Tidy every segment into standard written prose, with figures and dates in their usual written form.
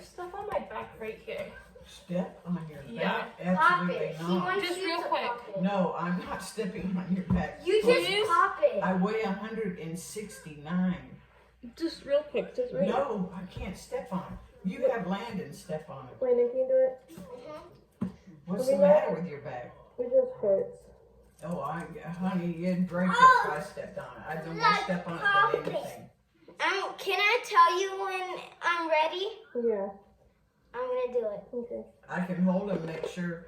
stuff on my back right here. Step on your Yeah. back? Pop Absolutely it. He not. wants Just you real to quick. pop it. No, I'm not stepping on your back. You just Please? pop it. I weigh 169. Just real quick, just right. No, I can't step on it. You have Landon step on it. Landon, can you do it? What's the matter with your back? It just hurts. Oh, honey, you'd break it if I stepped on it. I'd no more step on it than anything. Can I tell you when I'm ready? Yeah. I'm gonna do it. Okay. I can hold him, make sure.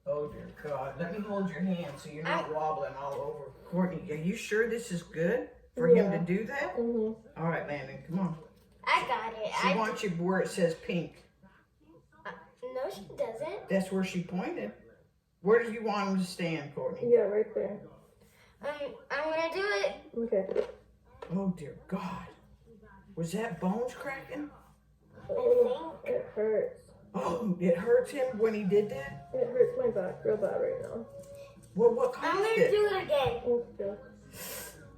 Oh dear God, let me hold your hand so you're not wobbling all over. Courtney, are you sure this is good for him to do that? Mhm. All right, Landon, come on. I got it. She wants you where it says pink. No, she doesn't. That's where she pointed. Where do you want him to stand, Courtney? Yeah, right there. I'm gonna do it. Okay. Oh dear God. Was that bones cracking? Oh, it hurts. Oh, it hurts him when he did that? It hurts my back real bad right now. Well, what I'm caused gonna it? do it again. Okay.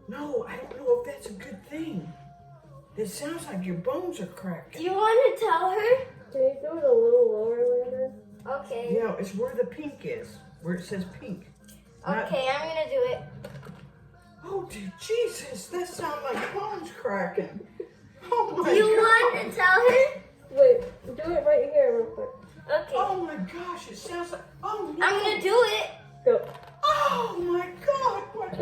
No, I don't know if that's a good thing. It sounds like your bones are Do cracking. you want to tell her? Can you do it a little lower, Landon? Okay. Yeah, it's where the pink is. Where it says pink. Not- Okay, I'm gonna do it. Oh, dear Jesus, that sounds like bones cracking. Oh my Do you God. want to tell her? Wait, do it right here real quick. Okay. Oh my gosh, it sounds like, oh no. I'm gonna do it. Go. Oh my God, what